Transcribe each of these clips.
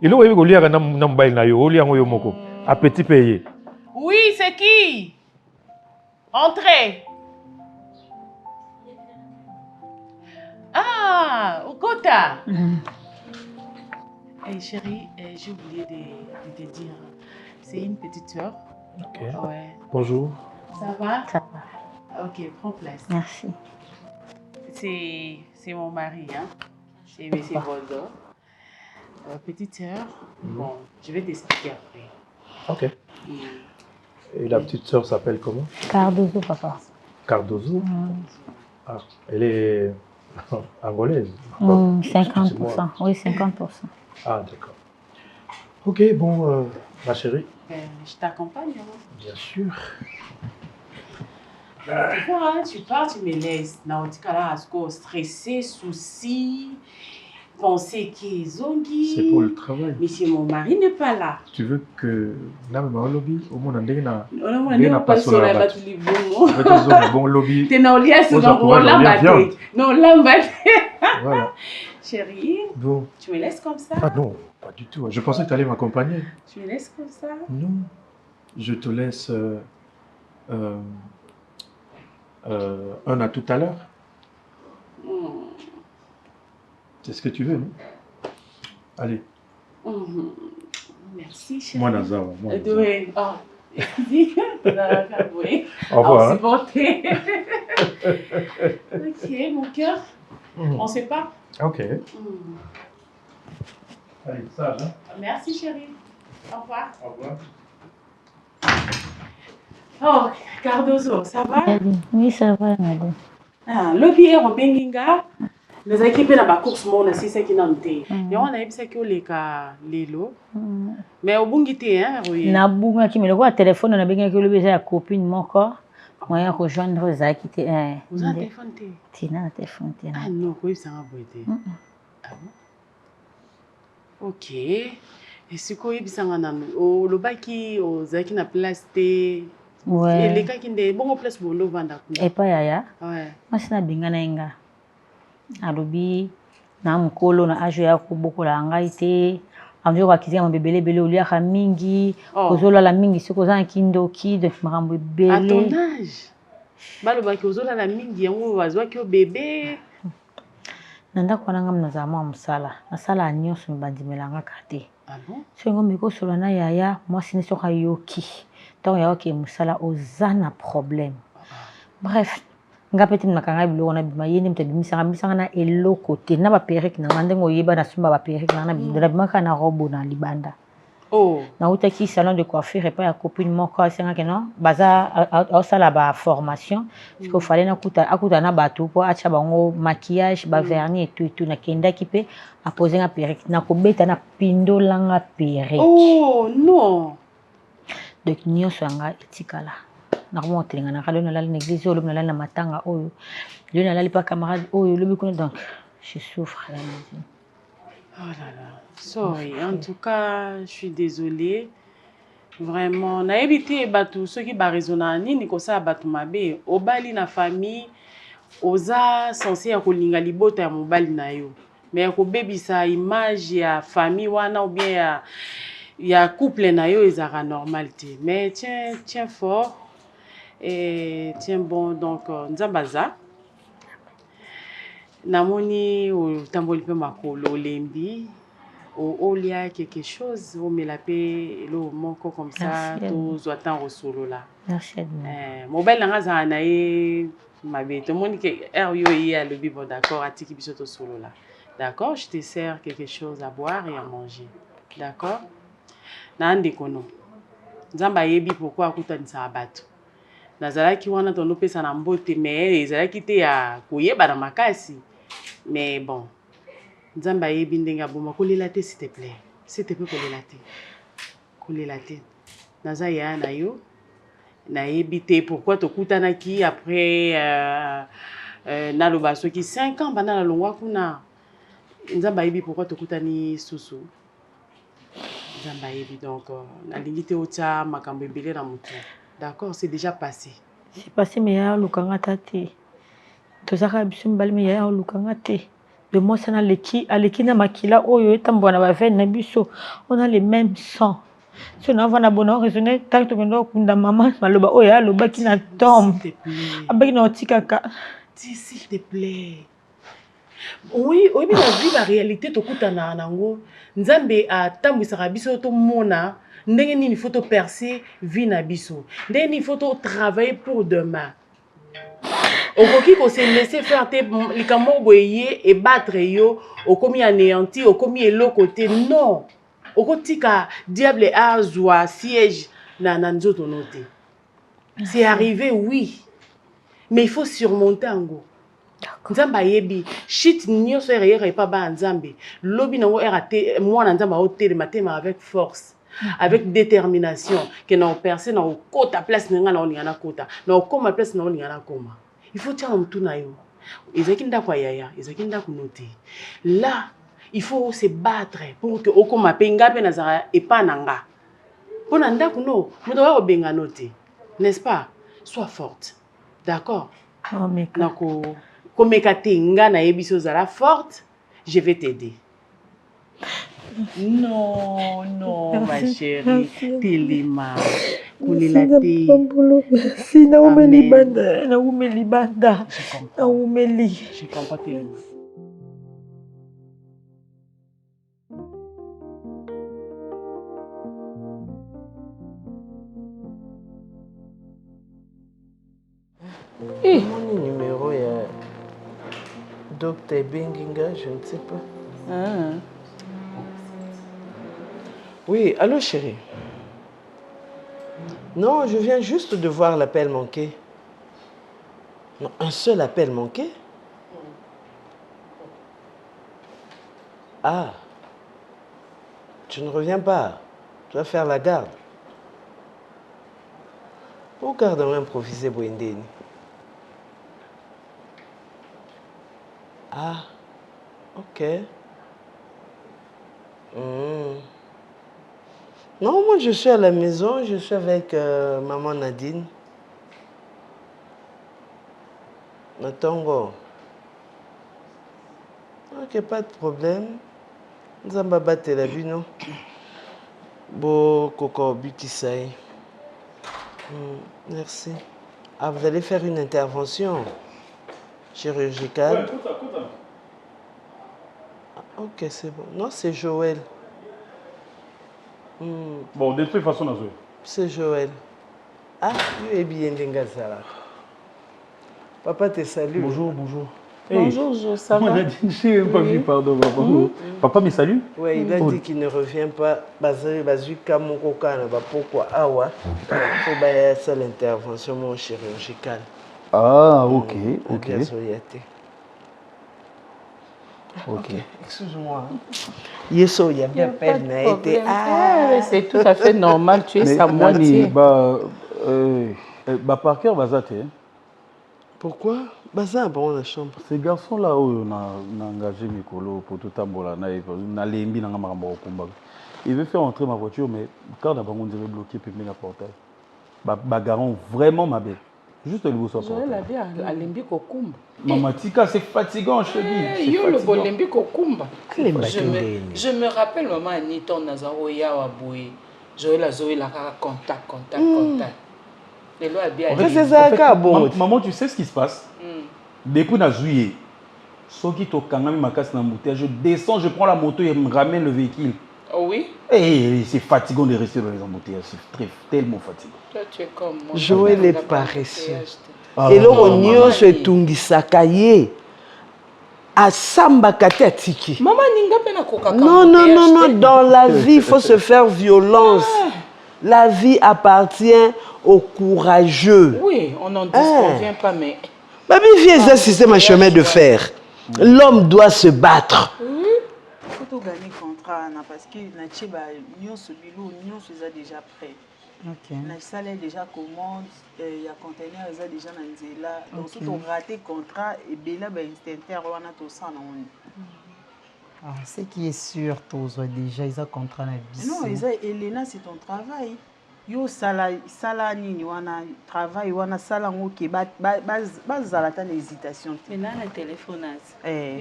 Il a eu un nambaï na yo, oli ango yo moko. Appétit payé. Oui, c'est qui? Entrez. Ah, Okota. Hey, chérie, j'ai oublié de te dire. C'est une petite soeur. Ok. Ouais. Bonjour. Ça va? Ça va. Ok, prends place. Merci. C'est mon mari, hein. C'est M. Boldo. Petite sœur, bon, je vais t'expliquer après. Ok. Et la petite sœur s'appelle comment? Cardozo, papa. Cardozo. Ah, elle est angolaise. 50%. Oui, 50%. Ah, d'accord. Ok, bon, ma chérie. Je t'accompagne, hein? Bien sûr. Tu vois, hein, tu pars, tu me laisses. Naotikala Asko, stressé, souci, penser qu'ils zongi. C'est pour le travail. Mais si mon mari n'est pas là. Tu veux que Nam ma lobby au monde ndena on pas sur la batte les bon lobby. T'es dans l'IA sur l'embâté. Non, l'embâté. Voilà. Chérie, bon. Tu me laisses comme ça? Ah non, pas du tout. Je pensais que tu allais m'accompagner. Tu me laisses comme ça? Non. Je te laisse un à tout à l'heure. C'est ce que tu veux, non? Allez. Merci, chérie. Moi, Nazar. Oui. Oh, au revoir. C'est bonté. Ok, mon cœur. On se part? Ok. Allez, sage, hein? Merci, chérie. Au revoir. Au revoir. Oh, Cardozo, ça va? Oui, ça va, madame. Ah, lobby est au Benginga. Nous avons équipé dans la course, mon assis, c'est qui n'a pas été. Et on a eu ça qui est Lilo. Mais au Bungité, hein, oui. Na bunga qui me le téléphone, on a bien que le baiser à copine, mon corps. Moi, je rejoindre Zaki. Vous avez téléphone? Tina, téléphone. Ah non, oui, ça va pas. Ah bon? Ok. Et c'est quoi, il y a le baki, Zaki na place. Ouais. Les cas qui ne bon place pour le vendre. Et pas yaya. Ouais. Moi, c'est na binga na inga. Alobi na mukolo na ajo ya kuboko la ngaite. Amjo kwa kizia mbebele bele ulia ka mingi. Ozola la mingi siko za kindo kido makambo bele. À ton âge. Balo baki ozola la mingi yango wazwa ki o bébé. Nanda kwa nanga mnaza mwa msala. Nasala nyonso mbandimelanga kate. Ah bon? Songo miko solo na yaya mwasi niso ka yoki. Donc yaya ke musala ozana problème. Bref, ngapeti nakanga biloko na bima yene mtabimisa na eloko te na ba perek na ngande ngoyeba na sumba ba perek na bima bimaka na robo na libanda. Oh, na utaki salon de coiffure pas ya copine moko asenga ke non baza osala ba formation parce qu'il fallait na akuta na bato po acha bango maquillage ba vernis et tout na kenda kipe a poser na perruque na kobeta na pindolanga perruque. Oh non. Donc nyonso anga etikala na ko motelinga na kalo na la l'église olo na la matanga oyo le na la pas camarade oyo le bikona donc je souffre la maison. Oh là là. Sorry, en tout cas, je suis désolée. Vraiment, na évité batu ceux qui ba raisonna nini ko sa batu mabe, obali na famille, oza censé ya kolinga libota ya mobali na yo. Mais ko bebisa image ya famille wana ou bien ya couple na yo ezara normalité. Mais tiens fort et tiens bon donc nzambaza. Namoni o tamboli pe makolo lembi. Au lieu quelque chose, on met la paix, le manque comme ça, tout soit en ressolo là. Merci. Mobile n'a pas naé, ma bête. Tout le monde qui est le vivre d'accord, à tiki bisoto solo là. D'accord, je te sers quelque chose à boire et à manger. D'accord? N'ande kono. Nzamba yebi pourquoi akuta ni sabato. Nazala ki wana tono pesa na mbote mais ezala ki te ya koyeba na makasi. Mais bon. Nzamba yebi ndenga boma kolela te s'il te plaît. S'il te plaît kolela te. Kolela te. Naza ya na yo. Na yebi te pourquoi tokutana ki après na loba soki 5 ans bana na longwa kuna. Nzamba yebi pourquoi tokutani susu. Nzamba yebi donc na lingite otia makambo ebele na mutu. D'accord, c'est déjà passé. C'est passé mais ya lukanga tate. Tozaka biso mbali mais ya lukanga te. Le moi c'est aleki na makila oyo etambo na ba veine na biso. On a les mêmes sangs. Si on a un bon raisonner tant que on kunda maman maloba oyo aloba ki na tombe. S'il te plaît. Abaki na otikaka. S'il te plaît. Oui, oui, mais la vie, la réalité, tout coûte en anango. Nzambe a tambisaka biso to mona. Ndenge ni faut percer vie na biso. Ndenge ni faut travailler pour demain. Okoki ko se laisser faire tes likambo boye et battre yo, okomi anéanti, okomi eloko te. Non. Okotika diable a joie siège na nzoto noté. C'est arrivé, oui. Mais il faut surmonter ango. Nzamba yebi shit nyonso ereyere pa ba nzambe lobi nango erate mwana nzamba hotel matema avec force avec détermination que na percer na kota place nga na oninga na kota na koma place na oninga na koma il faut tiens mtu na yo ezaki ndako yaya ezaki ndako noté là il faut se battre pour que okoma penga pe nazara epa nanga pona ndako no muto wa obenga noté n'est-ce pas sois forte d'accord Oh mais nako comme Katinga na ebiso zala forte, je vais t'aider. Non, non, ma chérie. Télima. Koulelate. Si na umeli banda, na umeli banda. Na umeli. Je comprends Télima. Mon numéro est Docteur Benginga, je ne sais pas. Ah. Oui, allô chérie. Non, je viens juste de voir l'appel manqué. Non, un seul appel manqué? Ah. Tu ne reviens pas. Tu vas faire la garde. Où garde un improvisé Boindeni? Ah, ok. Non, moi je suis à la maison, je suis avec maman Nadine. Natongo. Ok, pas de problème. Nous allons battre la vie, non? Bon, Coco Butissaï. Merci. Ah, vous allez faire une intervention chirurgicale? Ah, ok, c'est bon. Non, c'est Joël. Bon, de toute façon, c'est Joël. Ah, lui est bien d'Engazara. Papa te salue. Bonjour, bonjour. Bonjour, Jo, ça va? Nadine, je n'ai pas vu, pardon, papa. Papa me salue? Oui, il a dit qu'il ne revient pas. Pourquoi? Ah ouais. Il faut faire ça l'intervention chirurgicale. Ah, ok, ok. Ok, excuse-moi. Yeso, il y a bien peine à été. Ah, c'est tout à fait normal, tu es sa moitié. Parker Bazate. Pourquoi? Bazin, bon, la chambre. Ces garçons-là, on a engagé Mikolo pour tout tambola. On a lembi dans ma combat. Il veut faire entrer ma voiture, mais quand on dirait bloqué, puis la portail. Bagaron vraiment ma belle. Juste le bout Je vais la dire à Lembi Kokumba. Maman Tika, c'est fatigant, je te dis. Yo le bon Lembi Kokumba. Je me rappelle maman Aniton Nazaro Yawa Boye. Joël a Zoé la contact. Les lois bien. C'est ça, bon. Maman, tu sais ce qui se passe? Depuis la juillet, ceux qui t'ont quand même ma casse dans la bouteille, je descends, je prends la moto et me ramène le véhicule. Oh oui? Et c'est fatigant de rester dans les embouteillages, c'est tellement fatigant. Toi, tu es comme moi. Joël est paresseux. Et là, on y a ce tungisakaye. À Samba Katatiki. Maman Ninga pena koka. Non. Dans la vie, il faut se faire violence. La vie appartient aux courageux. Oui, on n'en disconvient pas, mais. Babi, viens assister ma chemin de fer. L'homme doit se battre. Il faut gagner contrat parce que Nachiba, nous sommes déjà prêts. La salle est déjà commande, il y a conteneur déjà dans Nzela. Donc si on rate le contrat, et bien là, on a tout ça. Ce qui est sûr, déjà, ils ont contrat. Non, Elena, c'est ton travail. yo sala nini wana travail wana sala ngo ke bazala ta hésitation mais na téléphone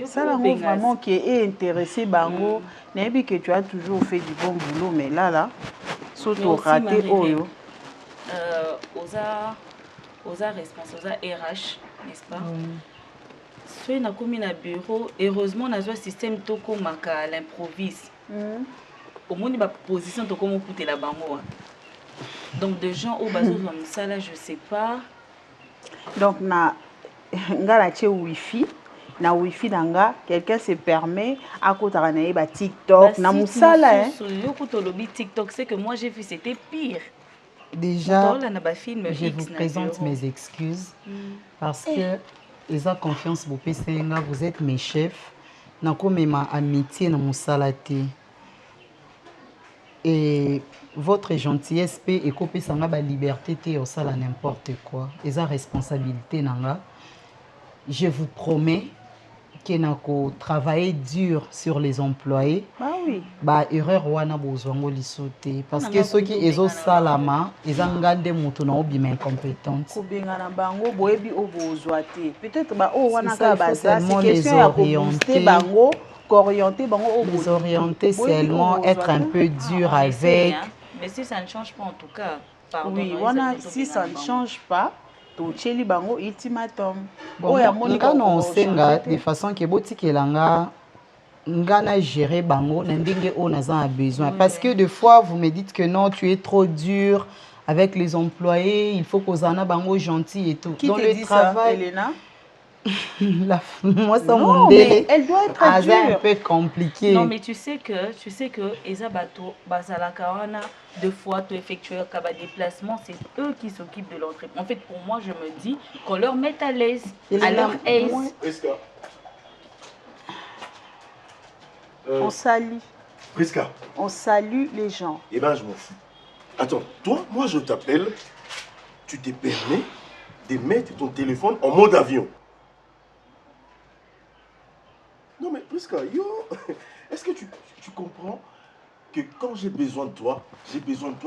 sala ngo vraiment qui est intéressé bango nayebi que tu as toujours fait du bon boulot mais là surtout raté oyo oza responsable oza RH n'est-ce pas soki nakomi na bureau heureusement nazwa système tokomaka à l'improvise omoni baposition tokoma okutela bango donc de gens au bazozwa mosala je sais pas donc nga na tie wifi na wifi nanga quelqu'un se permet akotaka na ye ba TikTok na mosala yo kutolobi TikTok c'est que moi j'ai vu c'était pire. Déjà je vous présente mes excuses parce que ils ont confiance beaucoup senga vous êtes mes chefs nakomema amitié na mosala te et votre gentillesse peut écoper sanga ba liberté te osala n'importe quoi ils ont responsabilité nanga je vous promets que nako travailler dur sur les employés ba erreur wana bozwango lisote parce que ceux qui ezo salama ezangande mutu na obima incompétente ko benga na bango boyebi obozwa te peut-être ba o wana ka baza c'est question ya orienter bango qu'orienter bango les orienter seulement être un peu dur avec mais si ça ne change pas en tout cas pardon oui wana si ça ne change pas tocheli bango ultimatum nga na osenga de façon ke botikelanga nga na gérer bango na ndenge o naza a besoin parce que des fois vous me dites que non tu es trop dur avec les employés il faut qu'ozana bango gentil et tout qui dans le travail Elena moi ça mon délai elle doit être dure un peu compliqué non mais tu sais que ezabato bazalaka wana deux fois tu effectuer un déplacement c'est eux qui s'occupent de l'entrée en fait pour moi je me dis qu'on leur mette à l'aise à leur aise on salue Prisca on salue les gens eh ben je m'en fous attends toi moi je t'appelle tu te permets de mettre ton téléphone en mode avion. Non mais Prisca, yo, est-ce que tu comprends que quand j'ai besoin de toi,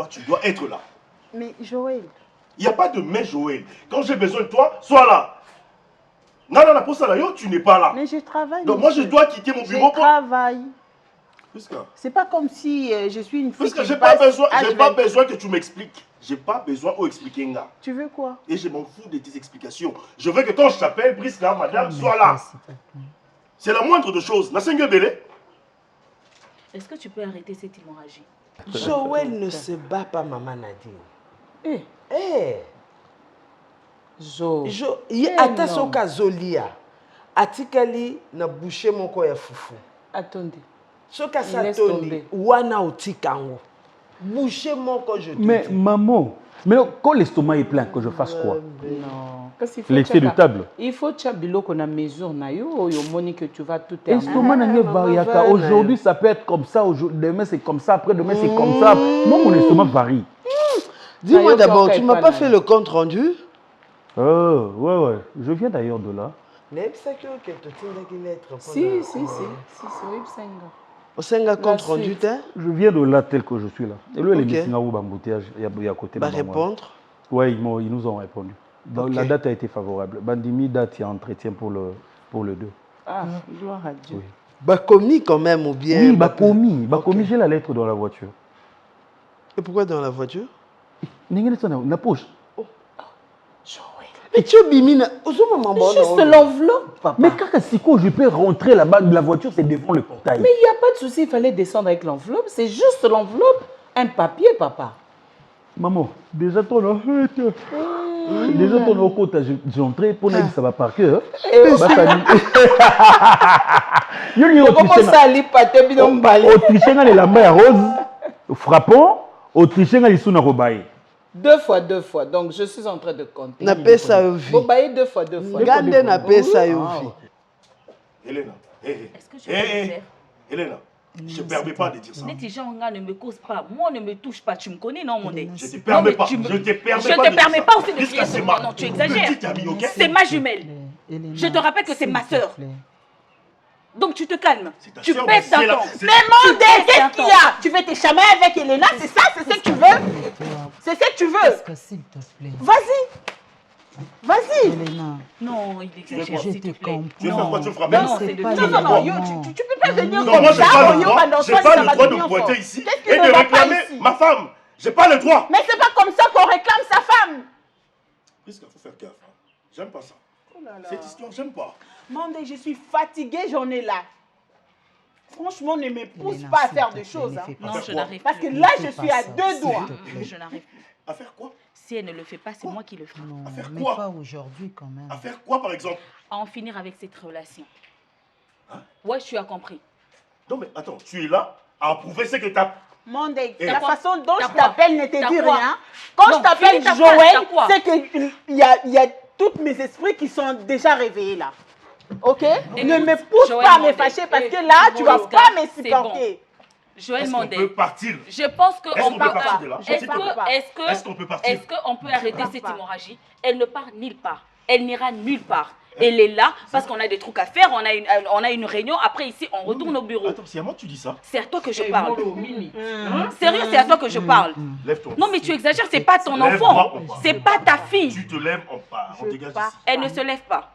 tu dois être là. Mais Joël... Il n'y a pas de mais Joël. Quand j'ai besoin de toi, sois là. Non, pour ça, là, yo, tu n'es pas là. Mais je travaille. Donc moi, je dois quitter mon bureau. Je travaille. Prisca. C'est pas comme si je suis une fille. Parce que j'ai pas besoin que tu m'expliques. J'ai pas besoin d'expliquer un gars. Tu veux quoi? Et je m'en fous de tes explications. Je veux que quand je t'appelle, Prisca, madame, sois là. C'est la moindre de choses. Est-ce que tu peux arrêter cette hémorragie? Joël ne se bat pas, maman Nadine. Ata soka zolia. Atikali na boucher moko ya fufu. Attendez. Soka satoni wana otikango. Boucher moko je te mais dis. Maman, mais quand l'estomac est plein, que je fasse quoi? Non. L'excès de table. Il faut que tu mesure na yo moni que tu vas tout terminer. L'estomac n'a variaka. Aujourd'hui ça peut être comme ça, demain c'est comme ça, après demain c'est comme ça. Moi mon estomac varie. Dis-moi d'abord, tu m'as pas fait le compte rendu? Ouais. Je viens d'ailleurs de là. Si. Au compte rendu, je viens de là tel que je suis là. Et lui, les médecins au embouteillage, il y a côté. Va répondre? Oui, ils nous ont répondu. Donc la date a été favorable. Bandimi date, il y a entretien pour le 2. Ah, gloire à Dieu. Oui. Bakomi quand même ou bien? Oui, Bakomi, j'ai la lettre dans la voiture. Et pourquoi dans la voiture? Na poche. Mais tu as bimina. Juste l'enveloppe, papa. Mais quand je peux rentrer là-bas, la voiture c'est devant le portail. Mais il n'y a pas de souci, il fallait descendre avec l'enveloppe. C'est juste l'enveloppe, un papier, papa. Maman, déjà ton côté, j'ai entré pour dire que ça va par cœur. Autrichien a la main rose, frappant, Autrichien a les sous na robaye. Deux fois. Donc, je suis en train de compter. Na pesa yovi. Vous baillez deux fois. Gande na pesa yovi. Elena. Est-ce que tu peux faire? Elena, je ne te permets pas de dire ça. Les gens ne me causent pas. Moi, ne me touche pas. Tu me connais, non, mon nez? Je ne te permets pas. Je ne te permets pas aussi de crier sur moi. Non, tu exagères. C'est ma jumelle. Je te rappelle que c'est ma sœur. Donc tu te calmes. Tu baisses d'un ton. Mais mon Dieu, qu'est-ce qu'il y a? Tu veux te chamailler avec Elena, c'est ça? C'est ce que tu veux? C'est ce que tu veux. Prisca, s'il te plaît. Vas-y. Elena, Non, il exagère, je s'il te te plaît. comprends. Tu veux faire quoi? Tu veux frapper? Non, c'est de pas tout. Non, le moment. tu peux pas venir Non, comme moi, j'ai ça. pas le Yo, droit. pendant J'ai toi, pas ça le va droit de devenir pointer fort. ici Qu'est-ce qui et ne de va pas réclamer ici? ma femme. J'ai pas le droit. Mais c'est pas comme ça qu'on réclame sa femme. Prisca, faut faire gaffe. Hein. J'aime pas ça. Cette histoire, j'aime pas. Mandé, je suis fatiguée, j'en ai là. Franchement, ne me pousse Elena, pas à s'il faire te des plaît, choses. ne Hein. fais pas Non, ça. je n'arrive Parce que plus. là, Ne je fais suis pas à ça, 2 s'il doigts. te plaît. Je n'arrive plus. À faire quoi? Si elle ne le fait pas, c'est moi qui le ferai. Non, À faire mais quoi? pas aujourd'hui quand même. À faire quoi, par exemple? À en finir avec cette relation. Hein? Ouais, tu as compris. Non, mais attends, tu es là à approuver ce que t'as. Mandé, Et la quoi? façon dont T'as je quoi? t'appelle ne te T'as dit quoi? rien. Quand Non, je t'appelle finis ta phrase, Joël, t'as quoi? c'est qu'il y a tous mes esprits qui sont déjà réveillés là. Ok? Ne me pousse Joël pas à me Mandé. fâcher parce que là, tu vas Prisca, pas me c'est supporter. Joël Est-ce qu'on Mandé. peut partir? Je pense que Est-ce on qu'on peut peut partir de là? Est-ce S'il te plaît. Est-ce qu'on peut partir? Est-ce qu'on peut arrêter pars cette pas. hémorragie? Elle ne part nulle part. Elle n'ira nulle part. Elle est là parce qu'on a des trucs à faire, on a une réunion, après ici on retourne au bureau. Attends, c'est à moi que tu dis ça? C'est à toi que je parle. Mimi. Sérieux, c'est à toi que je parle. Lève-toi. Non mais tu exagères, c'est pas ton Lève-toi, enfant. on part. C'est pas ta fille. Tu te lèves, on part. On Je dégage pars. ici. Elle ne se lève pas.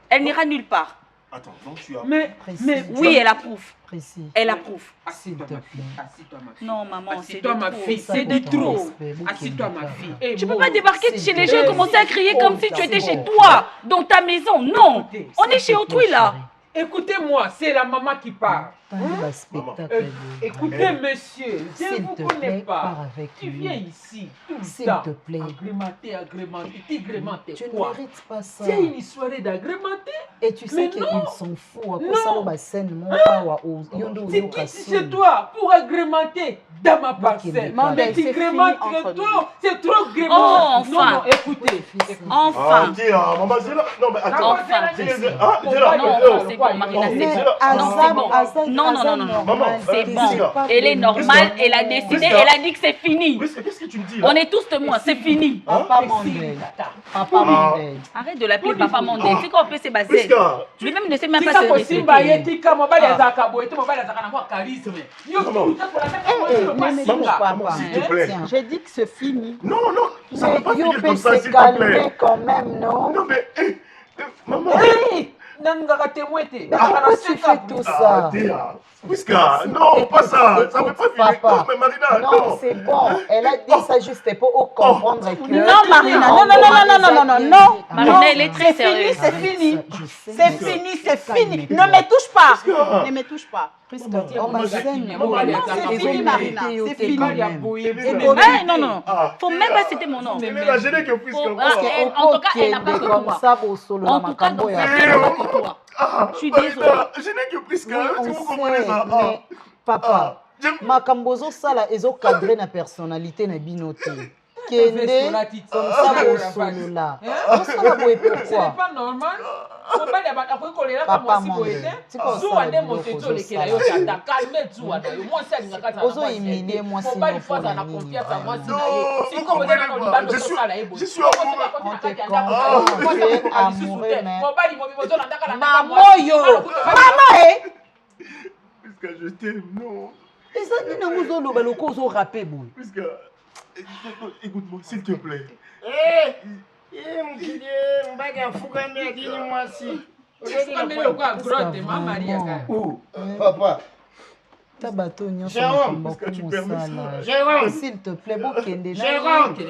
Elle n'ira nulle part. Attends, donc tu as. Précis. Oui, elle approuve. Précis. Elle approuve. S'il te plaît. Assis-toi, ma fille. Non maman, c'est de Assis-toi, ma trop. fille. Ça C'est de pour ton trop. respect, beaucoup Assis-toi, de ma cœur. fille. Eh, Tu peux pas débarquer s'il chez les te gens et plaît. commencer à crier comme si tu étais c'est chez bon. toi, dans ta maison. Non, on est chez autrui là. Écoutez-moi, c'est la maman qui parle. Tandis le spectacle. Écoutez, monsieur, je S'il ne vous te connais plaît, pas. pars avec Tu lui. viens ici tout le S'il temps. te plaît. Agrémenter. Tu agrémentes Tu ne quoi? mérites pas ça. C'est une soirée d'agrémenter. Et tu sais Mais qu'ils non. s'en foutent. À Non. cause ça, on va scène mon power au yondo C'est yoka qui chez toi pour agrémenter dans ma parcelle? Mandé, c'est Mais tu fini grémentes entre trop. C'est trop Oh, grément. enfin. Non, non, écoutez. Ah, Enfin. ok, ah, maman, c'est là. Non, mais attends. Enfin. Ah, c'est là. Non, c'est bon, Marina, c'est Mais bon. Non, Azam, c'est bon. Azam, Non, non, non, Azam, non, non. Maman, C'est Prisca. bon. Elle est normale, elle a décidé, Prisca. elle a dit que c'est fini. Qu'est-ce que tu me dis là? On est tous témoins, c'est fini. Papa Mandel. Papa Mandel. Arrête de l'appeler Papa Mandel. Tu sais qu'on peut se baser. Prisca. Lui-même ne sait même pas Tika se kosimba ye respecter. tika mobali azalaka boye te mobali azalaka na mwa charisme. Yo Maman. kuta pour la mettre Maman, kosimba. Papa. S'il te plaît. J'ai dit que c'est fini. Non, non, ça ne va pas Yo finir peut comme ça, se s'il te plaît. calmer quand même, non? Non, mais. Maman. Hey, nangaka témoin te. Pourquoi tu fais tout ça? Théa. Prisca, non, pas ça. Ça ne peut pas finir. Papa. Non, mais Marina, Non, non. c'est bon. Elle a dit ça juste pour comprendre que... Non, Marina, non, non, non, non, non, non, non, non. Marina, elle est très C'est fini, sérieuse. c'est fini. Je sais, C'est mais- fini, c'est fini. Calme-toi. Ne me touche pas. Prisca. Ne me touche pas. Prisca, Maman, on va scène. c'est fini, Marina. C'est C'est fini. quand Il y a même. bouillé. Ouais, non, non. Ah, Faut même pas citer mon nom. Elle est la gênée que Prisca. Faut- quoi. En tout cas, elle n'a pas que comme toi. ça pour solo En la tout cas, dans macambo sa ya. vie, elle n'a pas que toi. Ah, Je suis Marina, désolée. gênée que Prisca. Oui, Est-ce on que vous comprenez sait, ça? mais papa, J'aime- makambo ozosala ezokadre na personnalité na bino te. Kende comme ça bosolola. Osala boye Ce n'est pourquoi? pas normal. mobali akoki kolela Papa mwasi Monde, boye te tika osala zuwa nde biloko moto ezolekela yo ozosala. tata kalme zuwa na yo mwasi alingaka azala na Ozo humilie mwasi mobali no fo azala na mpona nini, confiance ya mwasi na Non, ye vous siko bozana na comprenez libanda pas. Je suis- ozosala ye boye je suis Siko amoureux. bozana koti na On kati te ya ndako, comprend, mwasi tu es akokoka lisusu amoureux, te. mais- mobali mobi bozolandaka na Maman yo! Prisca, je t'aime, non. ezali nango ozoloba loko ozorape boye. Prisca, écoute-moi, s'il te plaît. Kamele lokola grotte mama aliaka Papa. ta bato nyonso Jérôme, makambo est-ce que tu permets ça? mosala s'il te plaît bokende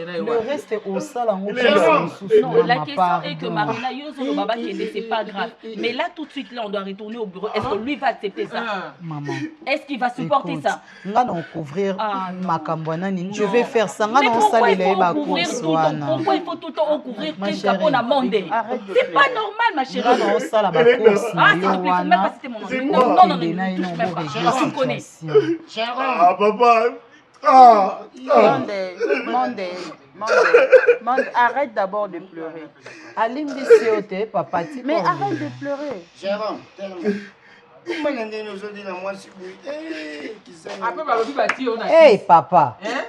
na le reste osala yango Jérôme. Non, la question est que Marina, Yozo Baba Kende, c'est pas grave. Mais là, tout de suite, là, on doit retourner au bureau. Est-ce que lui va accepter ça? maman Est-ce qu'il va supporter écoute, ça? nga na ocouvrir Ah, non. makambo ya nani je vais faire ça nga Mais na pourquoi il osalela ye faut couvrir bacourse tout le temps? wana Pourquoi il faut tout le temps couvrir Ma Prisca pour la monde? Arrête de C'est pas pleurer. normal, ma chérie. nga na osala Elena. bacourse Ah, na s'il te yo plaît, faut même pas wana citer mon nom. C'est Non, moi. non, non, non, okende ne na ye touche na même pas. oborégler Tu connais. situation Ah, papa. Ah. Monde, arrête d'abord de pleurer. alimbisi yo te papa ti Mais arrête de pleurer. Jérôme, tellement. Comment est-ce que moi si ape balobi bati yo na hey papa Hein?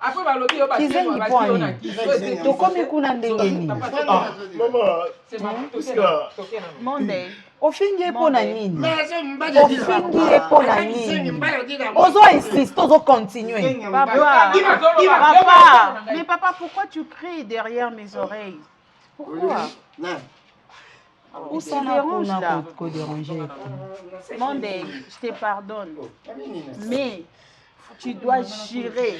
Après balobi yo ba Kizengi pwani. Tokomi kuna ndenge nini? Maman, Monde. Ofingi po na nini? Ofingi po na nini? Ozo insiste, ozo continuer. Papa, mais papa, pourquoi tu cries derrière mes oreilles? Pourquoi? Où ça dérange là? Monde, je te pardonne. Mais tu dois jurer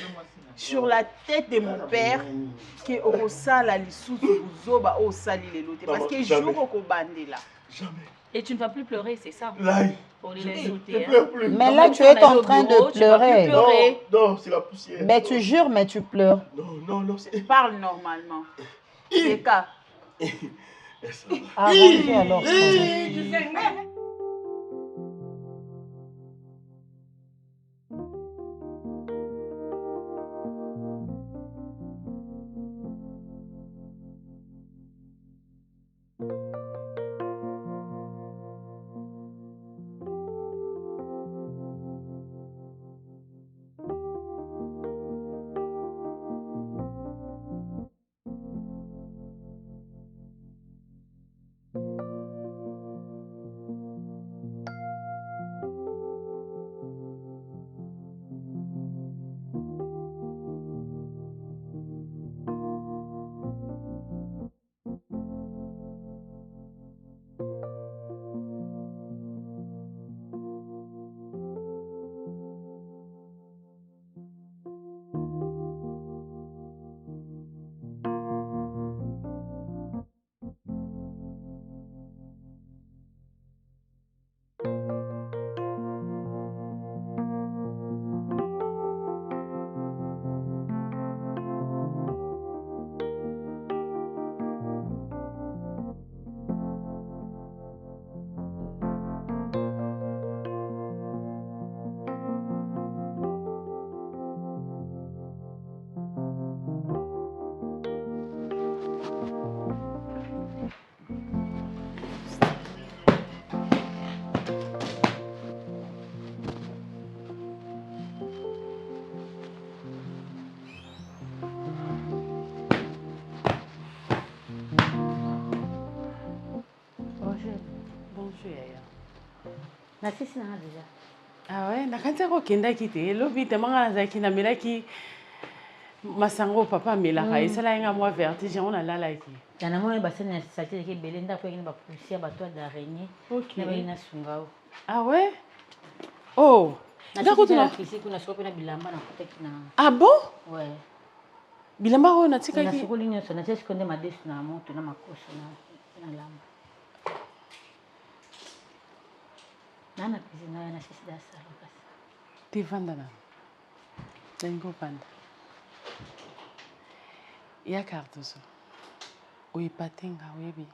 sur la tête de mon père que Orosala lisusu zoba o sali le lote parce que jour au bandé là. Jamais. Et tu ne vas plus pleurer, c'est ça? Pour les insulter. Mais là, tu es en train de pleurer. Non, c'est la poussière. Mais tu jures, mais tu pleures. Non. Parle normalement. C'est cas. Ah, vas-y alors. Nasisi na déjà. Ah ouais, nakante ko kenda kite lobi temanga nazaki na melaki masango papa melaka esala nga moi vertige on a lalaki. Yana mona basene na sati ke belenda ko ngina ba poussière ba toile d'araignée. Na ba ina sungao. Ah ouais? Oh, ndako tuna fisi kuna soko na bilamba na koteki na. Ah bon? Ouais. Bilamba ko na tika ki. Na ki. soko linyo so na tesi konde madesu na moto na makoso na lamba. Nana cuisine na sisi da sala basi. Ti vanda na. Dengo panda. Ya kartoso. Oipatenga webi.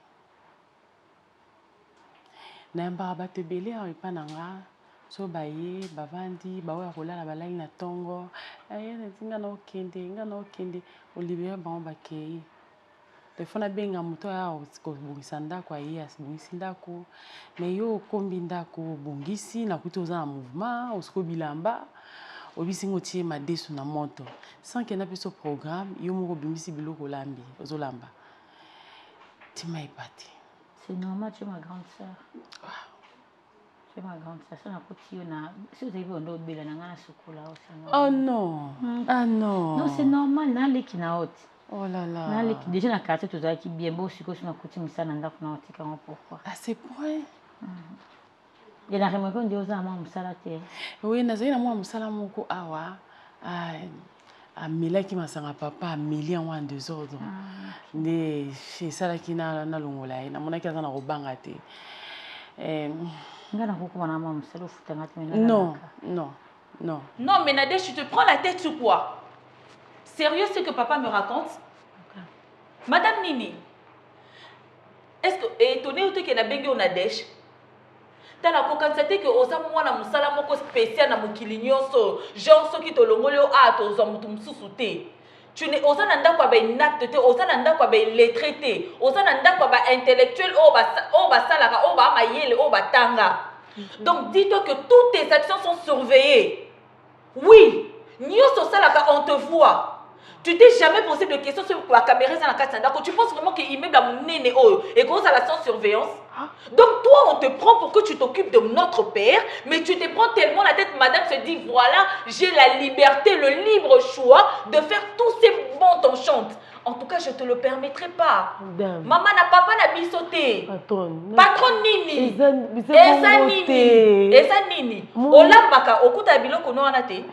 Namba ba te belé oipananga. So baye bavandi bawe akolala balai na tongo. Aye na tinga na okende. Olibere ba bakei. Telefona benga moto ya kobungisa ndako aye asibungisi ndako me yo kombi ndako bungisi na kuti oza na mouvement osiko bilamba obisingo tie madesu na moto sans que na peso programme yo moko bimbisi biloko lambi ozolamba tima ipati. C'est normal, tu es ma grande sœur. Tu es ma grande sœur. Ça n'a pas de na si vous avez un autre belle na sukola aussi. Oh non. Ah non. Non, c'est normal na leki na haute. Oh là là. Déjà, dans le quartier, tout ça qui bien beau, si on a coutume ça, on a pourquoi. À ce point. Il y a une remarque de moi, Moussalate. Oui, Nazina, moi, Moussalamoko, awa. A Mila qui m'a sanga papa, a Mili en désordre. Ne chez ça qui n'a na longola, na mon akazana na robangate. Non, non, non. Non, mais Nadège, tu te prends la tête sur quoi? Sérieux ce que papa me raconte? Madame Nini, est-ce que étonné ou que na bengi on Nadège? T'as la constaté que osa mwana musala moko spécial na mokili nyonso, genre ceux qui te longolé o a to zo mutu mususu te. Tu ne osa nanda kwa ba inapte te, osa nanda kwa ba illettré te, osa nanda kwa ba intellectuel o ba salaka o ba mayele o ba tanga. Donc dis-toi que toutes tes actions sont surveillées. Oui, nyonso salaka on te voit. Tu t'es jamais posé de questions sur la caméra dans la caméra. Tu penses vraiment qu'il met dans mon nez et qu'on a la sans surveillance? Donc toi, on te prend pour que tu t'occupes de notre père, mais tu te prends tellement la tête, madame se dit, voilà, j'ai la liberté, le libre choix de faire tous ces bons t'enchantes. En tout cas, je ne te le permettrai pas. Maman n'a papa n'a bisoté. Patron nini. Eza nini. Eza nini. Olambaka okuta biloko no anate.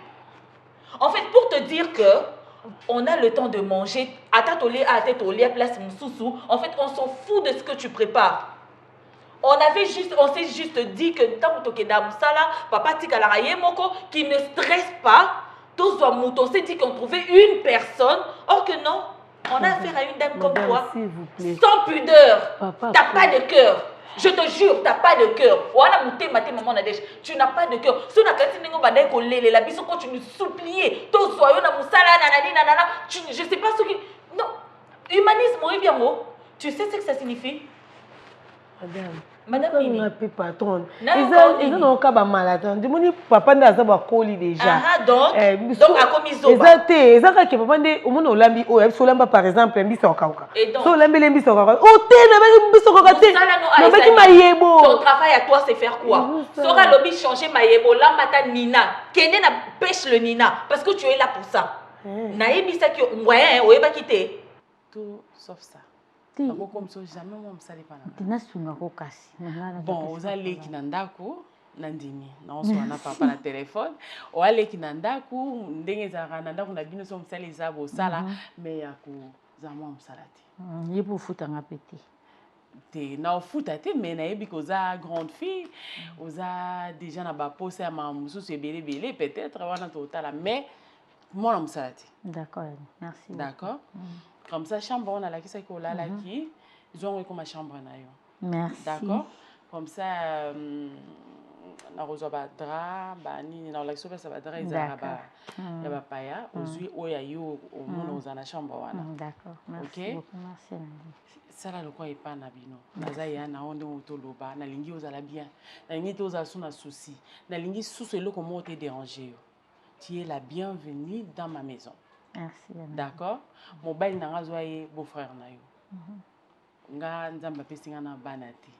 En fait, pour te dire que on a le temps de manger, à ta tolé, à ta tolé, à place moussou, en fait, on s'en fout de ce que tu prépares. On s'est juste dit que tant que Damsala, papa Tikala Moko, qui ne stresse pas, tous on s'est dit qu'on trouvait une personne, or que non, on a affaire à une dame comme toi, sans pudeur, t'as pas de cœur. Je te jure, t'as pas de cœur. Tu n'as pas de cœur. Si on a la biso quand tu nous suppliais, je sais pas ce qui. Non, humanisme, tu sais ce que ça signifie? Madame Nini. Patronne. Ils ont un malade. Dis-moi, papa n'a pas collé déjà. Donc à commiso. Exactement. Exactement. Que papa ne, au moins on l'ambi, au Solamba par exemple, un biso kaka. So l'ambi l'ambi so kaka. Oh t'es n'avez biso kaka t'es. Non mais qui maïebo. Ton travail à toi c'est faire quoi? Sora lobby changer maïebo. Là mata Nina. Kende na pêche le Nina parce que tu es là pour ça. Naïbi ça que ouais, ouais va quitter. Tout sauf ça. Comme ça, jamais moi me salé pas. Bon, vous allez qui n'andako, nandimi. Non, soit n'a pas la téléphone. Ou allez qui n'andako, ndenge zara n'andako na bino som salé zabo sala, mais yako zamo me salati. Il pour foutre un appétit. T'es na foutre t'es mais na ebi ko za grande fille, oza déjà na ba posé à ma musu c'est belé peut-être wana total mais moi me salati. D'accord, merci. D'accord. Comme ça, chambre, on a la qui c'est qu'on a la qui. Ils ont eu comme ma chambre. Merci. D'accord. Comme ça, on a reçu un drap, on a reçu un drap, il y a un paya. Aujourd'hui, on a eu au monde dans la chambre. D'accord. Merci beaucoup. Merci. Ça là, le quoi est pas nabino. Nazaya na onde motoloba, na lingi aux ala bien. Na lingi aux ala sous souci. Na lingi sous ce lot comment te déranger. Tu es la bienvenue dans ma maison. Merci. D'accord. Mon bail n'a zoé beau-frère na yo. Nga nzamba pesinga na banati.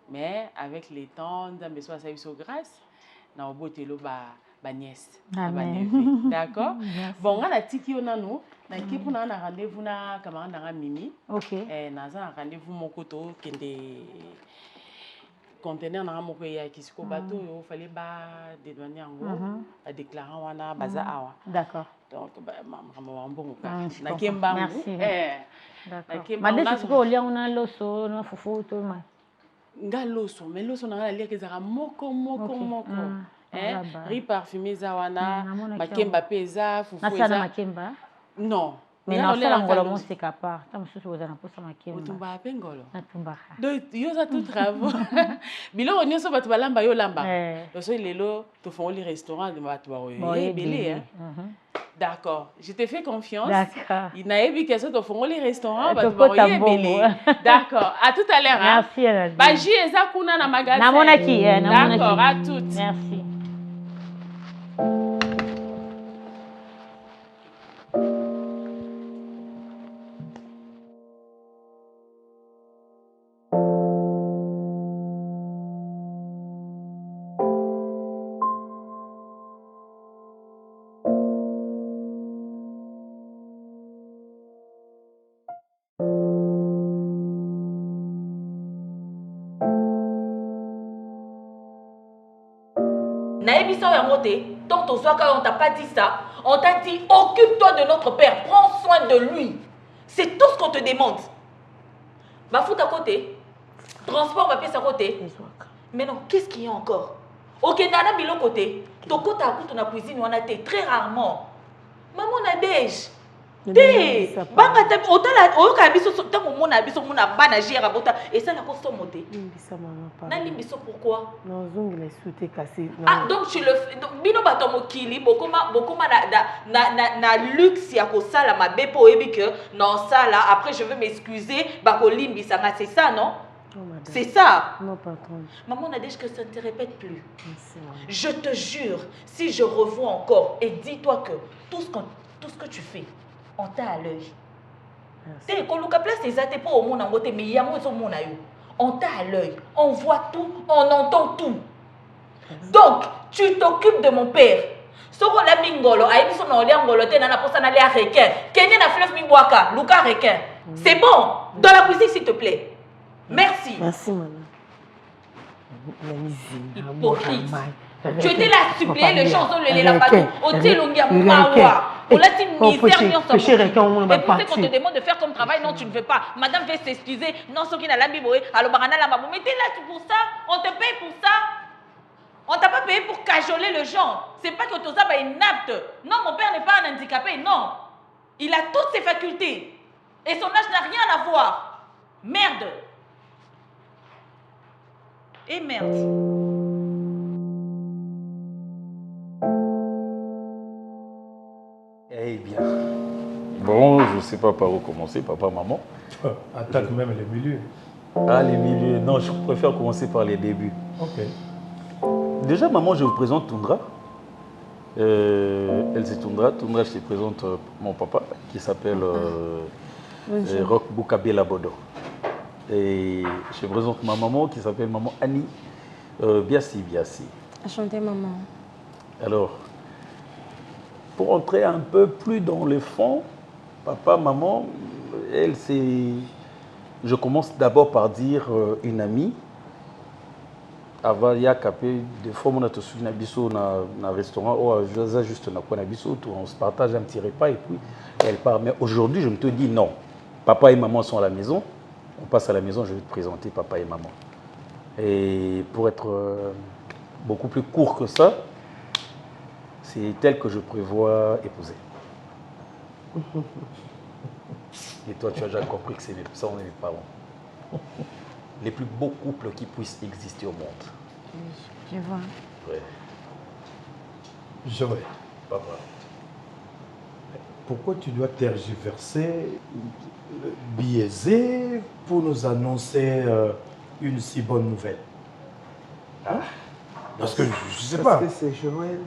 Mais avec les temps, nzamba soit sa so grâce na obotelo ba nièce, ba neveu. D'accord. Bon, nga na tiki ona no, na kipu na rendez-vous na camarade na Mimi. OK. Na za rendez-vous moko to kende conteneur na moko ya kisiko bateau yo fallait ba dédouaner yango a déclarer wana baza awa. D'accord. Donc maman bon na kemba merci. D'accord. Madame c'est quoi on a loso na fufu to ma. Nga loso mais loso na lia kezaka moko. Riz parfumé za wana makemba peza fufu eza. Na makemba? Non. Mais non, c'est l'angolo c'est capable. Ça me soucie aux alentours ça makemba. Otumba pengolo. Na tumba. Donc yo za tout travaux. Bilo onyo so batu balamba yo lamba. Loso lelo to font les restaurants de batu ba belé hein. D'accord, je te fais confiance. D'accord. Il n'a pas que ça te font les restaurants batu ba belé. D'accord, à tout à l'heure. Merci Anna. Baji eza kuna na magasin. Na monaki, d'accord, à toutes. Merci. Donc, on t'a pas dit ça. On t'a dit, occupe-toi de notre père. Prends soin de lui. C'est tout ce qu'on te demande. Va foutre à côté. Transport va pièce à côté. Mais non, qu'est-ce qu'il y a encore? Ok, nana bilo côté. Ton côté à côté, on a cuisine, on a été très rarement. Maman, on a déjà. Té, banga te otala oyoka biso tango mona biso mona bana gère bota et ça la koso monter. Limbisa maman pas. Na limbiso pourquoi? Non zongi les souté cassé. Ah donc tu le bino bato mokili bokoma na luxe ya ko sala mabe po ebi que non ça là après je veux m'excuser ba ko limbisa nga c'est ça non? C'est ça. Non patron. Maman on a dit que ça ne te répète plus. Je te jure si je revois encore et dis-toi que tout ce que tu fais On t'a à l'œil. T'es coloca place des athées pour au monde en côté, mais il y a moins au monde. On t'a à l'œil. On voit tout, on entend tout. Donc, tu t'occupes de mon père. Soko la bingolo, aïe biso na olia ngolo te na na posa na lia requin. Kenye na fleuve mingwaka, Luca requin. C'est bon. Dans la cuisine s'il te plaît. Merci. Merci maman. Hypocrite. Tu étais là à supplier les gens sur le lapin. Au Télongia Mawa. On l'a dit misère, et pour qu'on te demande de faire ton travail, non, tu ne veux pas. Madame veut s'excuser. Non, ce qui n'a la Bible, alors Barana la Mabou. Mais t'es là pour ça. On te paye pour ça. On t'a pas payé pour cajoler le gens. C'est pas que Toza est inapte. Non, mon père n'est pas un handicapé, non. Il a toutes ses facultés. Et son âge n'a rien à voir. Merde. Et merde. Eh bien. Bon, je ne sais pas par où commencer, papa, maman. Attaque même les milieux. Ah, les milieux. Non, je préfère commencer par les débuts. Ok. Déjà, maman, je vous présente Tundra. Elle c'est Tundra. Tundra, je te présente mon papa qui s'appelle Roch Boukabela Bodo. Et je présente ma maman qui s'appelle maman Annie Biassi. Enchantée, maman. Alors, pour entrer un peu plus dans le fond, papa, maman, elle c'est... Je commence d'abord par dire une amie. Avant, il y a des fois, on a tous un restaurant, juste on se partage un petit repas et puis elle part. Mais aujourd'hui, je me te dis non. Papa et maman sont à la maison. On passe à la maison, je vais te présenter papa et maman. Et pour être beaucoup plus court que ça, c'est elle que je prévois épouser. Et toi, tu as déjà compris que c'est ça, on est mes parents. Les plus beaux couples qui puissent exister au monde. Je vois. Ouais. Joël, Papa. pourquoi tu dois tergiverser, biaiser pour nous annoncer une si bonne nouvelle? Parce que je ne sais pas. Parce que c'est Joël.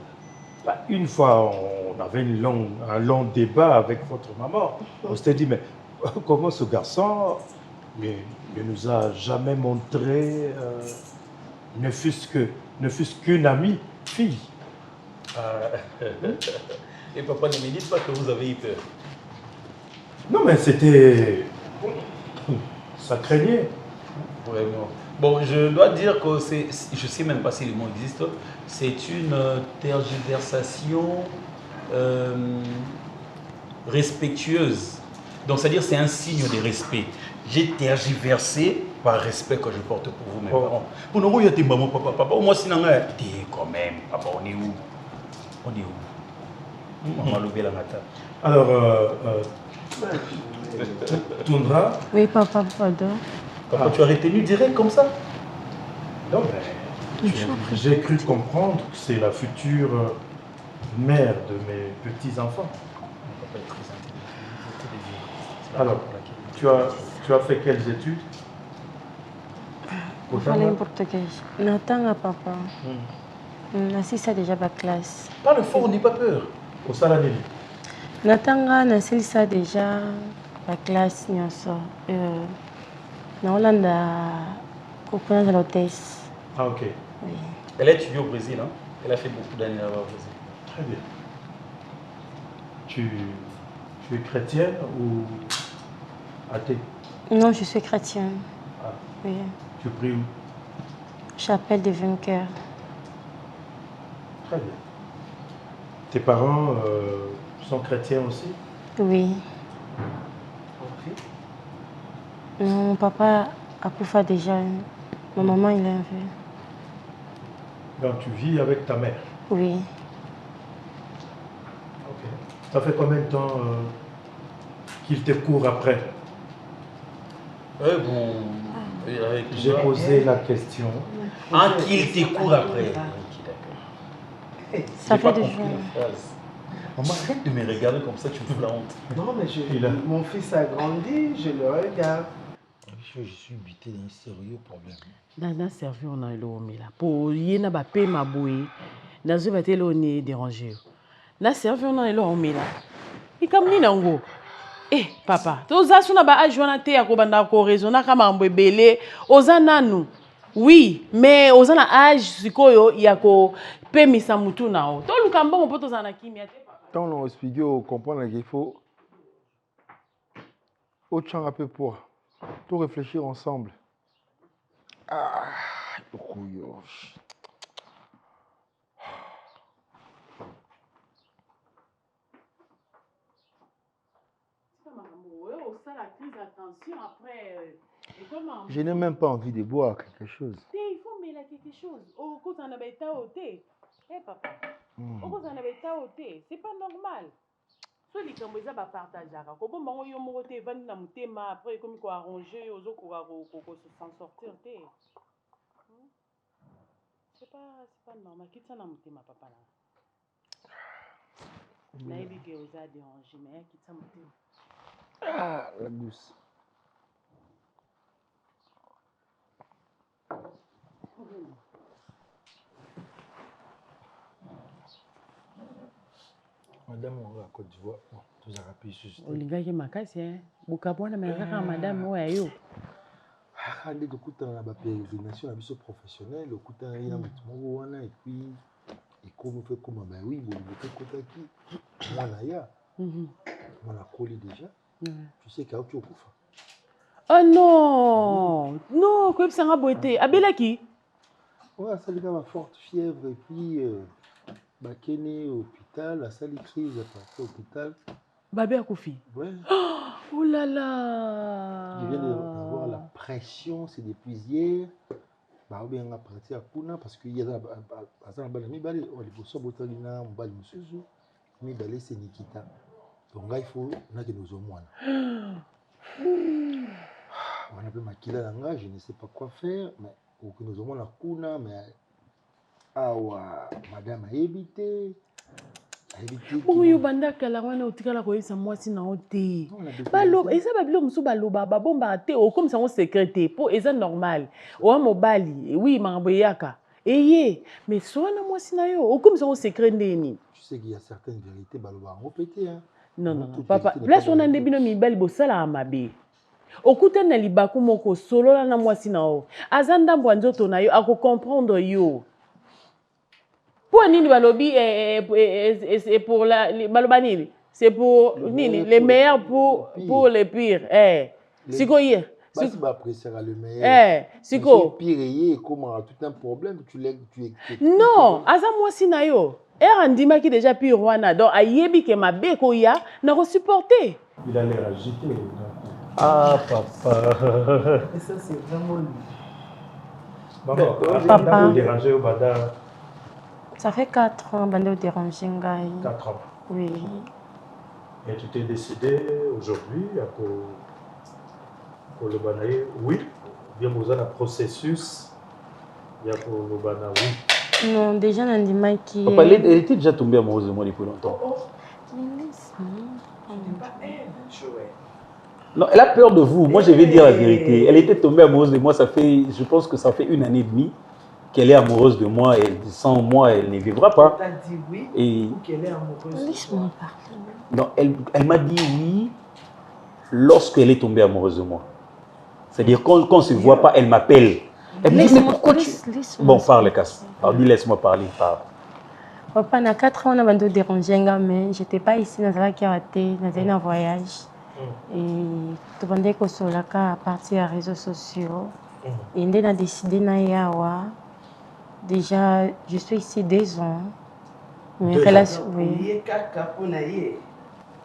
Une fois, on avait un long débat avec votre maman. On s'était dit, mais comment ce garçon ne nous a jamais montré, ne fût-ce qu'une amie fille? Et papa, ne me dites pas que vous avez eu peur. Non, mais c'était... Ça craignait. Vraiment. Bon, je dois dire que c'est... Je ne sais même pas si le mot existe. C'est une tergiversation respectueuse. Donc, c'est-à-dire c'est un signe de respect. J'ai tergiversé par respect que je porte pour vous, mes parents. Pour nous, il y a des mamans, papa. Moi, sinon, t'es quand même. Papa, on est où? On est où? Maman, l'oublie la matin. Alors, Tundra? Oui, papa, pardon. Papa, tu as retenu direct comme ça? Non, mais j'ai cru comprendre que c'est la future mère de mes petits-enfants. Alors, tu as fait quelles études? Je parle en portugais. Nathan, papa. Nasisa déjà ma classe. Parle fort, on n'est pas peur. Au Salaneli. Nathan, Nasisa déjà ma classe. Na Hollande, au point de l'hôtesse. Ah, ok. Oui. Elle a étudié au Brésil, hein? Elle a fait beaucoup d'années là-bas au Brésil. Très bien. Tu es chrétienne ou athée? Non, je suis chrétienne. Ah. Oui. Tu pries où? Chapelle des Vainqueurs. Très bien. Tes parents sont chrétiens aussi? Oui. Ok. Mon papa a couffé déjà. Ma maman, il est un peu. Donc tu vis avec ta mère? Oui. Ok. Ça fait combien de temps qu'il te court après? Bon. J'ai posé la question. Ah, qu'il te court après. Ça fait des jours. Maman, arrête de me regarder comme ça, tu me fous la honte. Non, mais mon fils a grandi, je le regarde. Je suis buté d'un sérieux problème. Dans un servi, on a eu l'homme là. Pour y n'a pas payé ma bouée. Dans un bâtiment, on est dérangé. Dans un servi, on a eu l'homme là. Et comme ni nango, Eh, papa, toza suna ba âge wana te ya kobanda ko raisonner kama mambo ebele, oza nanu. Oui, mais oza na âge sikoyo ya ko pemisa mutu na o. To luka mbongo po toza na kimia te papa. Tant on explique, on comprend qu'il faut autre un peu pour tout réfléchir ensemble. Ah, couillon. Je n'ai même pas envie de boire quelque chose. Il faut mêler quelque chose. Oh, quand on a bêta au thé. Eh papa. Oh, quand on a bêta au thé, c'est pas normal. So les cambouis va partager. Quand on mange au moté, va nous monter ma après comme quoi arranger aux autres qu'on se s'en sortir thé. C'est pas normal. Quitte ça na monter ma papa là. Naïbi que vous a dérangé, mais quitte ça monter. Ah, la douce. Madame, on va à Côte d'Ivoire. Bon, tout ça rapide juste. Olinga qui m'a cassé, hein. Bukabwana mais rara madame ouais yo. Ah, dès que écoute on a ba pérégrination, la professionnelle, écoute il y a un wana et puis et comme fait comme bah oui, bon, le fait côté qui moi là ya. On a collé déjà. Tu sais qu'il y a autre chose. Oh non, non, quoi ça a boité. Abelaki. Ouais, ça lui a une forte fièvre et puis Bakene au hôpital, la salle crise à partir hôpital. Babé a Koufi. Ouais. Oh là là. Il vient d'avoir la pression, c'est depuis hier. Bah bien on a parti à Puna parce qu'il y a un balami balé, on est pour ça botalina, on balé monsieur Zou, mais balé c'est Nikita. Donc là il faut on a que nos hommes. On a peu maquillé là, je ne sais pas quoi faire, mais pour que nous avons la Puna, mais ah ouais, madame a évité. Oui, banda kala wana otikala ko yesa mwasi na ote. Balo, eza babilo musu balo baba bomba te o comme ça on secrété pour eza normal. O mobali, oui mangambo yaka. Eye, mais sona mwasi na yo, o comme ça on secret ndeni. Tu sais qu'il y a certaines vérités balo ba ngopete hein. Non non non, papa, place on a ndebino mibali bosala amabe. Okuta na libaku moko solo na mwasi na o. Azanda mbwanzoto na yo ako comprendre yo. Pour Nini Balobi et pour la Balobanini, c'est pour Nini, les meilleurs pour les pires. Siko hier. Si tu apprécies le meilleur. Siko. Pire comment tout un problème tu non, asa moi sinayo. Andima qui déjà pire wana donc ayebi que ma beko ya na ko supporter. Il a l'air agité. Ah papa. Et ça c'est vraiment lui. Papa. Déranger au bada. Ça fait 4 ans, Bando déranger. 4 ans. Oui. Et tu t'es décidé aujourd'hui à pour le banaï, oui. Bien vous avez un processus. Il y a pour le banaï, oui. Non, déjà, Nandima qui. Papa, elle était déjà tombée amoureuse de moi depuis longtemps. Non, elle a peur de vous. Moi, je vais dire la vérité. Elle était tombée amoureuse de moi. Je pense que ça fait 1 année et demie. Qu'elle est amoureuse de moi et sans moi, elle ne vivra pas. Elle t'a dit oui et... ou qu'elle est amoureuse? Laisse-moi parler. Non, elle m'a dit oui lorsqu'elle est tombée amoureuse de moi. C'est-à-dire quand on ne se voit pas, elle m'appelle. Elle me dit, mais pourquoi tu... Bon, parle, Casse. Dis-laisse-moi parler, parle. Papa, na 4 ans, on a dérangé, mais je n'étais pas ici, dans la karaté, dans un voyage. Et tout le monde est à partir des réseaux sociaux. Et on a décidé d'aller. Déjà, je suis ici 2 ans. Mes relations, oui.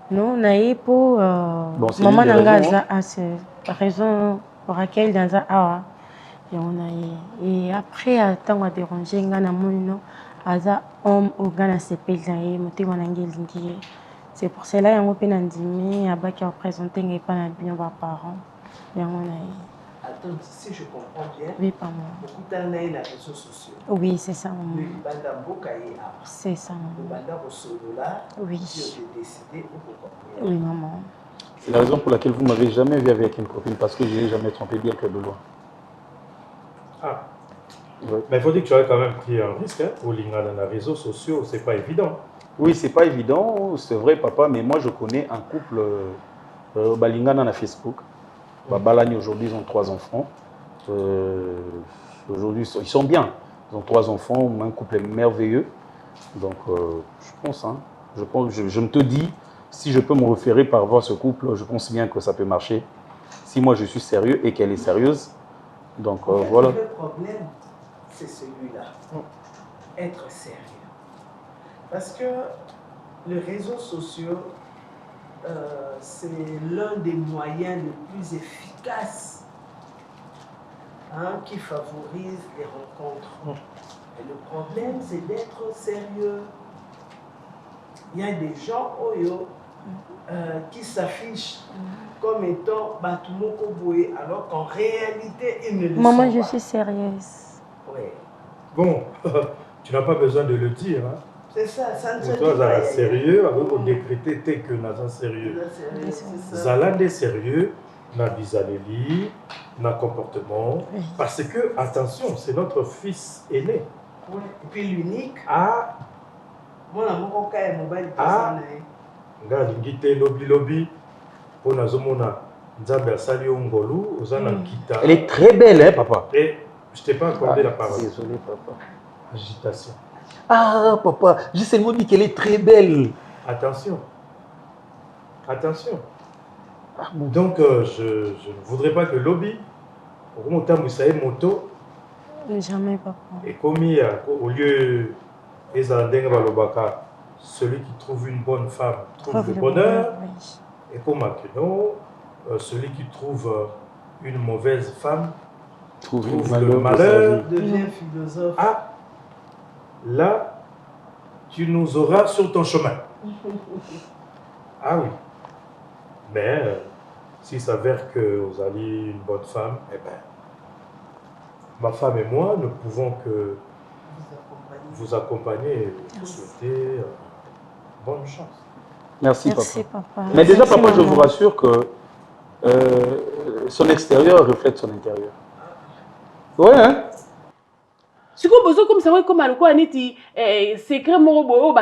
Non, on a eu pour maman Nangaza, c'est la raison pour laquelle dans a et on a eu. Et après, tant on a dérangé, on a mon aza homme au Ghana c'est paysan et monter mon anglais. C'est pour cela qu'on a pu n'andimé, à bas qui représenté n'est pas bien par parents. Et on a eu. Attends, si je comprends bien, oui, pas moi. Beaucoup d'années dans les réseaux sociaux. Oui, c'est ça, maman. Le banda Bokaye. C'est ça, maman. Le banda Rosolola. Oui. Tu as décidé ou pourquoi? Oui, maman. C'est la raison pour laquelle vous ne m'avez jamais vu avec une copine, parce que je n'ai jamais trompé bien que de loin. Ah. Oui. Mais il faut dire que tu as quand même pris un risque hein, pour l'INA dans les réseaux sociaux, c'est pas évident. Oui, c'est pas évident, c'est vrai, papa, mais moi je connais un couple Balingana na Facebook. Balani aujourd'hui, ils ont 3 enfants. Aujourd'hui, ils sont bien. Ils ont 3 enfants, un couple merveilleux. Donc, je pense, hein, je me te dis, si je peux me référer par rapport à ce couple, je pense bien que ça peut marcher. Si moi je suis sérieux et qu'elle est sérieuse. Donc, voilà. Le problème, c'est celui-là. Être sérieux. Parce que les réseaux sociaux, c'est l'un des moyens les plus efficaces qui favorise les rencontres. Et le problème, c'est d'être sérieux. Il y a des gens qui s'affichent comme étant Batumoko Boé, alors qu'en réalité, ils ne le sont pas. Maman, je suis sérieuse. Oui. Bon, tu n'as pas besoin de le dire. Hein. C'est ça, ça ne se dit toi, pas. Zala sérieux, avec on décrété tel que Naza sérieux. Zala des sérieux, na bizaneli, na comportement. Parce que, attention, c'est notre fils aîné. Oui. Et puis l'unique. Ah. Moi, la mokoka est mobile. Ah. Nga lingite lobby. Pour nazomona nzambe asali ngolu, ozana kita. Elle est très belle, hein, papa. Et je t'ai pas accordé la parole. Désolé, papa. Agitation. Ah, papa, j'ai seulement dit qu'elle est très belle. Attention. Attention. Donc, je ne voudrais pas que lobby, moto, jamais, papa. et commis au lieu celui qui trouve une bonne femme trouve le bonheur, et comme celui qui trouve une mauvaise femme trouve le malheur. Devient philosophe. Ah, là, tu nous auras sur ton chemin. Ah oui. Mais s'il s'avère que vous avez une bonne femme, eh bien, ma femme et moi ne pouvons que vous accompagner et vous souhaiter bonne chance. Merci, papa. Mais déjà, papa, je vous rassure que son extérieur reflète son intérieur. Ouais, hein? Si vous avez comme ça, comme à l'eau, secret morobo,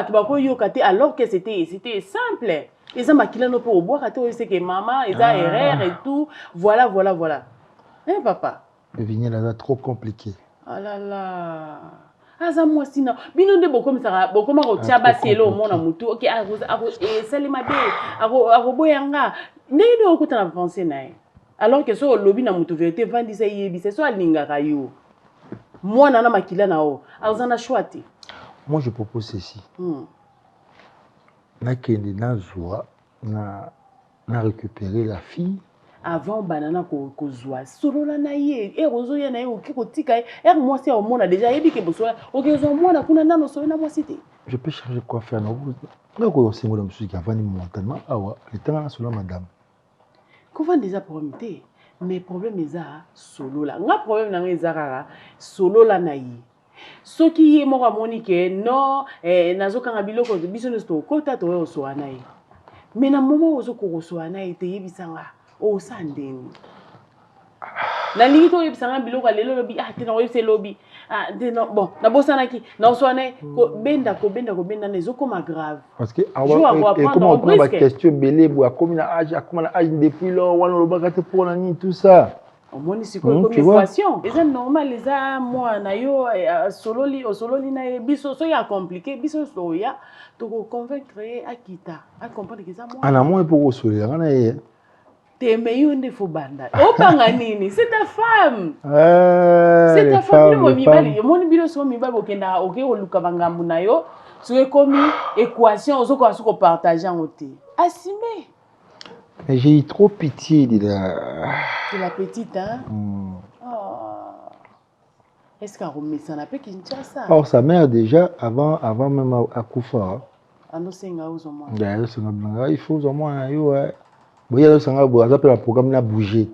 alors que c'était simple. Les gens qui l'ont pour boire, c'est que maman, ils ont erreur et tout. Voilà. Hein, papa? Le vignoble est trop compliqué. Ah là là. Ah, ça, moi, sinon. Bino de beaucoup comme ça, beaucoup comme ça, c'est le monde à moutou. Ok, et c'est les mabé, boyanga. N'est pas au avancé, alors que sur le lobby na moutou vérité, vendis ça y est, c'est soit linga kayo. Moi, nana makila nao. Alors, on a choisi. Moi, je propose ceci. Na kende na joie, na récupérer la fille. Avant banana ko zoa solo la na ye e rozo ya na ye oki ko tika e moi c'est au monde déjà yebi ke bosoa oki zo mona kuna nano so na moi cité. Je peux changer quoi faire non nga ko singo la musique avant ni momentanément awa le temps na solo madame. Comment déjà problème té mais problème eza solo la nga problème na eza kaka solo la na ye soki ye moko amoni ke non nazokanga biloko biso nesto kota to yo so na ye mais na moment ozo ko so na ye te yebisanga o sandeni na lingi to yebisanga biloko lelo lobi tena oyebise lobi tena bon na bosana ki na oswane ko benda na ezokoma grave parce que comment on va question belé bo comme na âge depuis là wana lobaka te pour na ni tout ça. Omoni sikoyo comme équation eza normal eza moi na yo sololi na biso so ya compliqué biso so ya to convaincre akita a comprendre que ça moi ana moi pour soler ana ye mais il y a faux banda. Oh, panganini, c'est ta femme. C'est ta femme. Mon mibali, mon bilo so mibali okenda oke oluka bangambu na yo. Tu es comme équation ozoko asuko partager en ôté. Assumé. Mais j'ai eu trop pitié de la petite hein. Est-ce qu'à remet ça n'a pas Kinshasa? Or sa mère déjà avant même à Koufa. Ano senga ozo moi. Il faut au moins yo ouais. Il y a le programme n'a bougé.